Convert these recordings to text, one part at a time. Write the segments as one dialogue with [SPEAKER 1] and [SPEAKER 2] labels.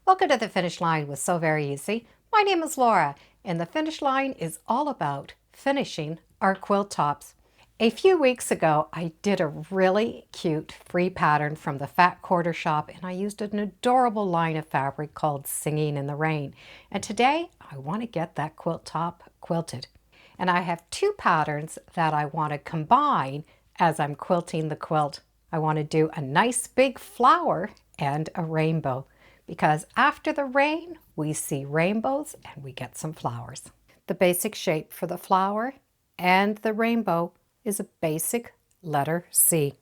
[SPEAKER 1] Welcome to the finish line with So Very Easy. My name is Laura, and the finish line is all about finishing our quilt tops. A few weeks ago, I did a really cute free pattern from the Fat Quarter Shop, and I used an adorable line of fabric called Singing in the Rain. And today, I want to get that quilt top quilted. And I have two patterns that I want to combine as I'm quilting the quilt. I want to do a nice big flower and a rainbow, because after the rain, we see rainbows and we get some flowers. The basic shape for the flower and the rainbow is a basic letter C.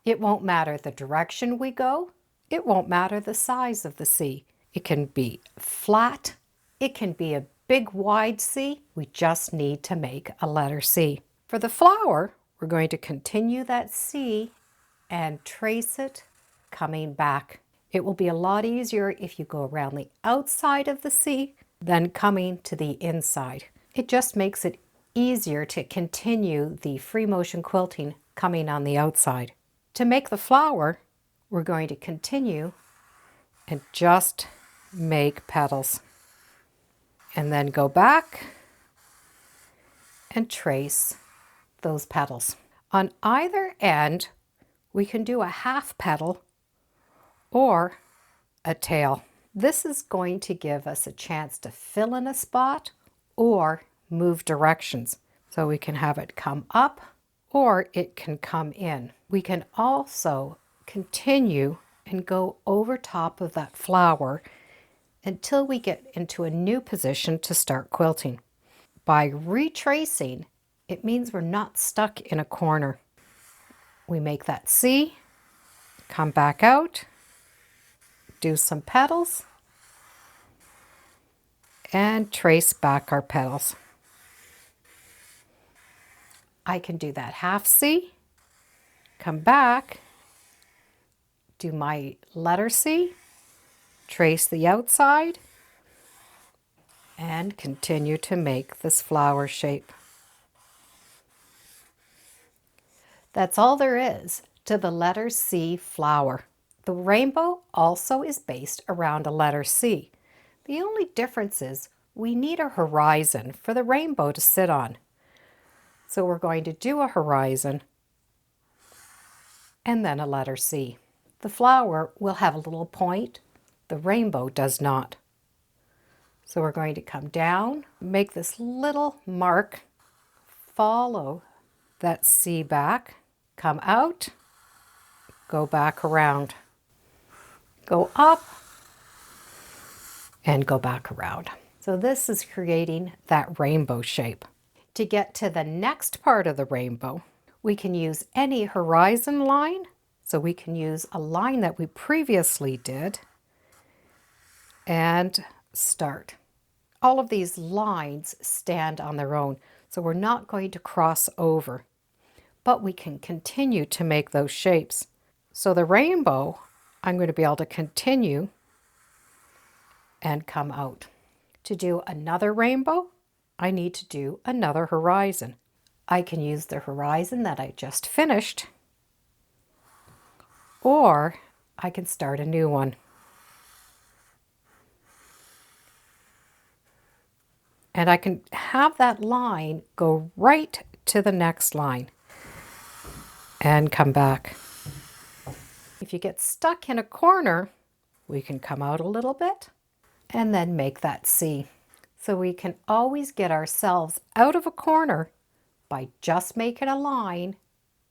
[SPEAKER 1] It won't matter the direction we go. It won't matter the size of the C. It can be flat. It can be a big wide C. We just need to make a letter C. For the flower, we're going to continue that C and trace it coming back. It will be a lot easier if you go around the outside of the C than coming to the inside. It just makes it easier to continue the free motion quilting coming on the outside. To make the flower, we're going to continue and just make petals. And then go back and trace those petals. On either end, we can do a half petal or a tail. This is going to give us a chance to fill in a spot or move directions. So we can have it come up or it can come in. We can also continue and go over top of that flower until we get into a new position to start quilting. By retracing, it means we're not stuck in a corner. We make that C, come back out, do some petals, and trace back our petals. I can do that half C, come back, do my letter C, trace the outside, and continue to make this flower shape. That's all there is to the letter C flower. The rainbow also is based around a letter C. The only difference is we need a horizon for the rainbow to sit on. So we're going to do a horizon and then a letter C. The flower will have a little point. The rainbow does not. So we're going to come down, make this little mark, follow that C back, come out, go back around, go up, and go back around. So this is creating that rainbow shape. To get to the next part of the rainbow, we can use any horizon line. So we can use a line that we previously did and start. All of these lines stand on their own, so we're not going to cross over, but we can continue to make those shapes. So the rainbow, I'm going to be able to continue and come out. To do another rainbow, I need to do another horizon. I can use the horizon that I just finished, or I can start a new one. And I can have that line go right to the next line and come back. If you get stuck in a corner, we can come out a little bit and then make that C. So we can always get ourselves out of a corner by just making a line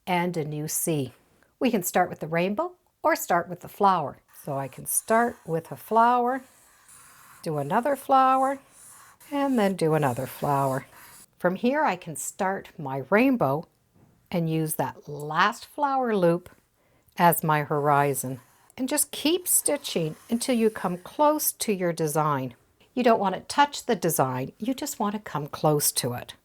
[SPEAKER 1] and a new C. We can start with the rainbow or start with the flower. So I can start with a flower, do another flower, and then do another flower. From here I can start my rainbow and use that last flower loop as my horizon. And just keep stitching until you come close to your design. You don't want to touch the design, you just want to come close to it.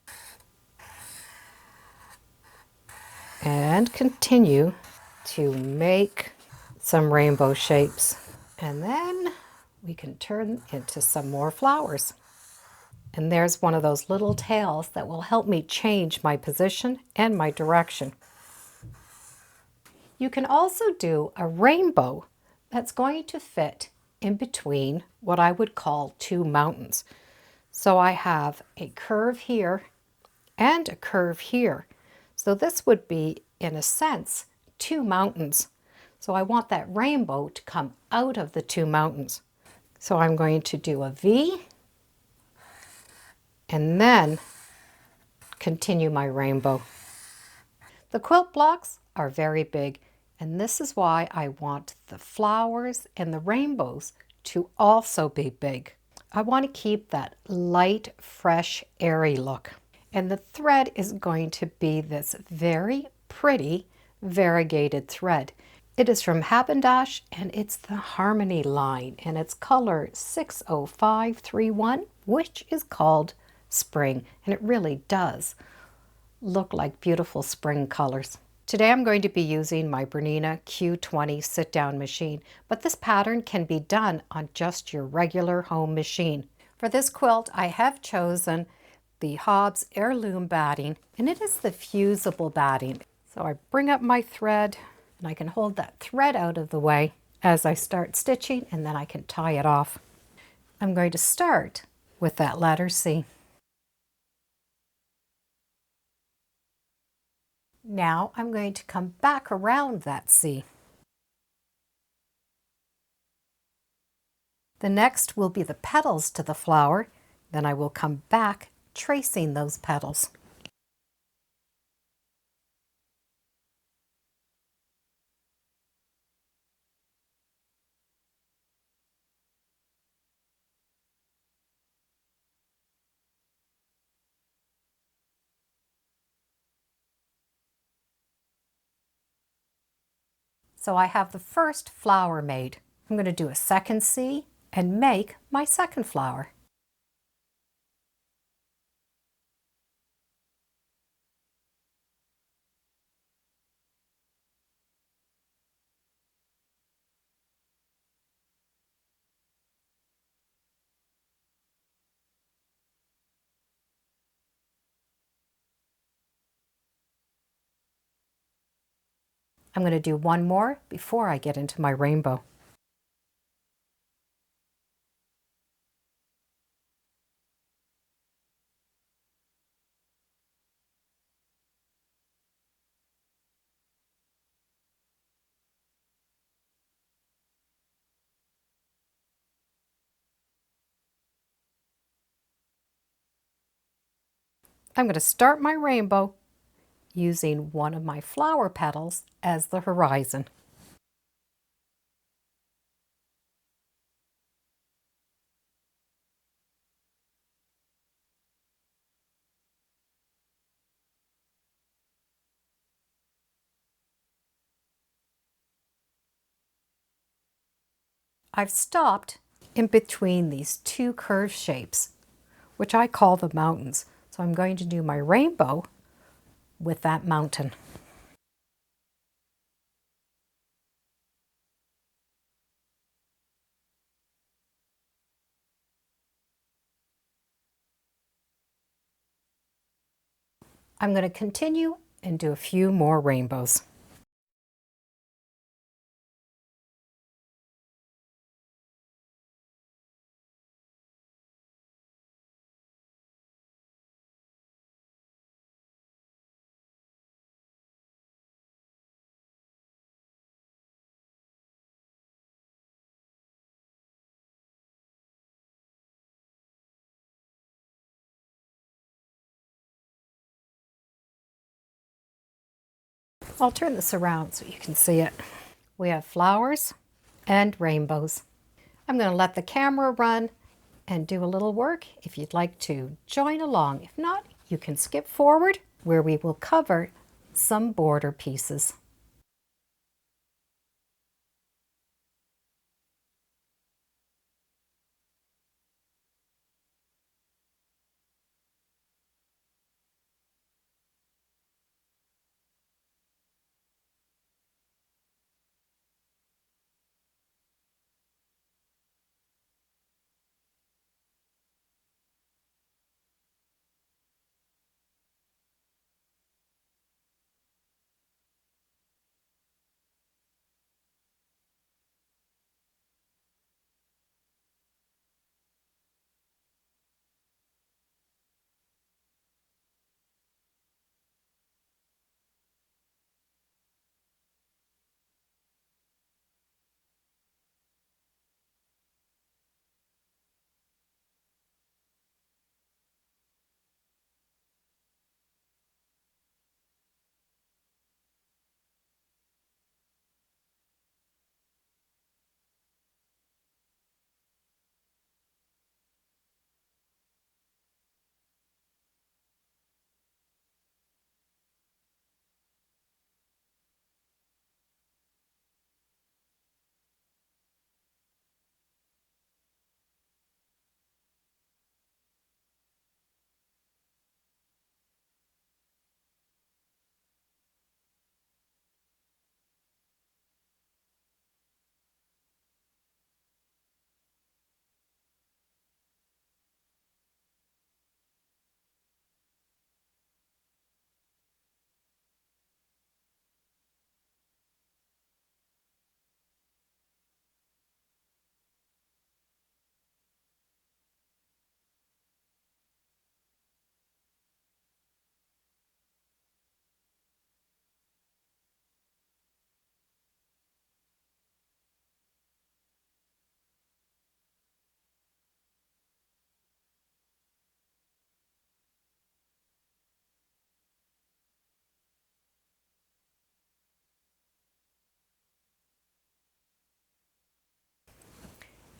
[SPEAKER 1] And continue to make some rainbow shapes. And then we can turn into some more flowers. And there's one of those little tails that will help me change my position and my direction. You can also do a rainbow that's going to fit in between what I would call two mountains. So I have a curve here and a curve here. So this would be, in a sense, two mountains. So I want that rainbow to come out of the two mountains. So I'm going to do a V and then continue my rainbow. The quilt blocks are very big, and this is why I want the flowers and the rainbows to also be big. I want to keep that light, fresh, airy look. And the thread is going to be this very pretty variegated thread. It is from Habendash and it's the Harmony line and it's color 60531, which is called Spring. And it really does look like beautiful spring colors. Today I'm going to be using my Bernina Q20 sit-down machine, but this pattern can be done on just your regular home machine. For this quilt, I have chosen the Hobbs heirloom batting, and it is the fusible batting. So I bring up my thread, and I can hold that thread out of the way as I start stitching, and then I can tie it off. I'm going to start with that letter C. Now I'm going to come back around that C. The next will be the petals to the flower. Then I will come back tracing those petals. So I have the first flower made. I'm going to do a second C and make my second flower. I'm going to do one more before I get into my rainbow. I'm going to start my rainbow using one of my flower petals as the horizon. I've stopped in between these two curved shapes, which I call the mountains. So I'm going to do my rainbow with that mountain. I'm going to continue and do a few more rainbows. I'll turn this around so you can see it. We have flowers and rainbows. I'm going to let the camera run and do a little work if you'd like to join along. If not, you can skip forward where we will cover some border pieces.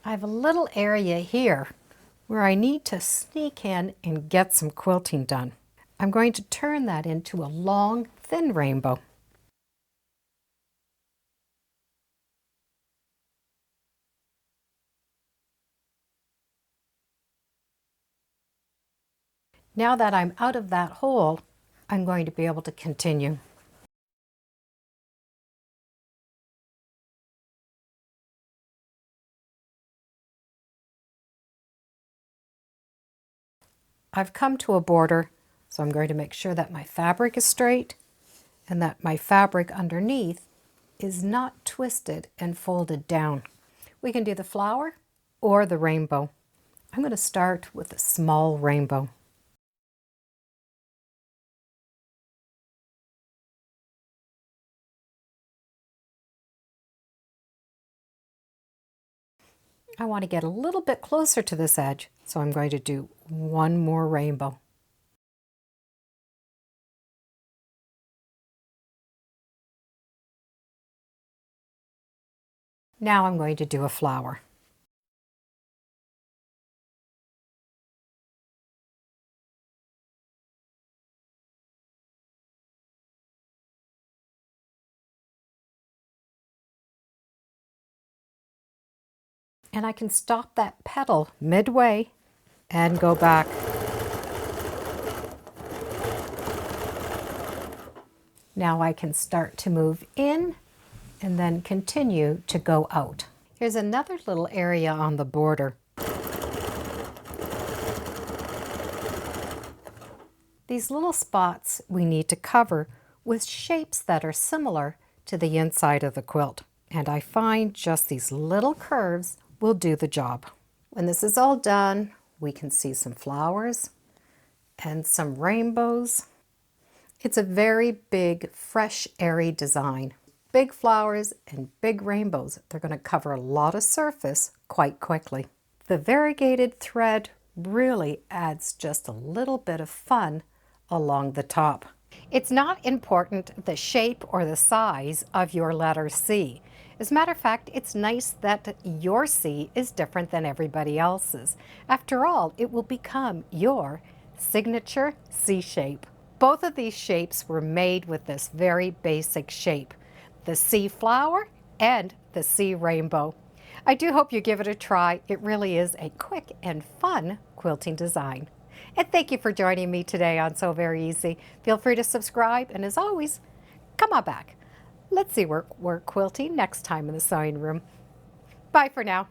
[SPEAKER 1] I have a little area here where I need to sneak in and get some quilting done. I'm going to turn that into a long, thin rainbow. Now that I'm out of that hole, I'm going to be able to continue. I've come to a border, so I'm going to make sure that my fabric is straight and that my fabric underneath is not twisted and folded down. We can do the flower or the rainbow. I'm going to start with a small rainbow. I want to get a little bit closer to this edge, so I'm going to do one more rainbow. Now I'm going to do a flower. And I can stop that petal midway and go back. Now I can start to move in and then continue to go out. Here's another little area on the border. These little spots we need to cover with shapes that are similar to the inside of the quilt. And I find just these little curves will do the job. When this is all done, we can see some flowers and some rainbows. It's a very big, fresh, airy design. Big flowers and big rainbows. They're going to cover a lot of surface quite quickly. The variegated thread really adds just a little bit of fun along the top. It's not important the shape or the size of your letter C. As a matter of fact, it's nice that your C is different than everybody else's. After all, it will become your signature C shape. Both of these shapes were made with this very basic shape, the C flower and the C rainbow. I do hope you give it a try. It really is a quick and fun quilting design. And thank you for joining me today on So Very Easy. Feel free to subscribe, and as always, come on back. Let's see we're quilting next time in the sewing room. Bye for now.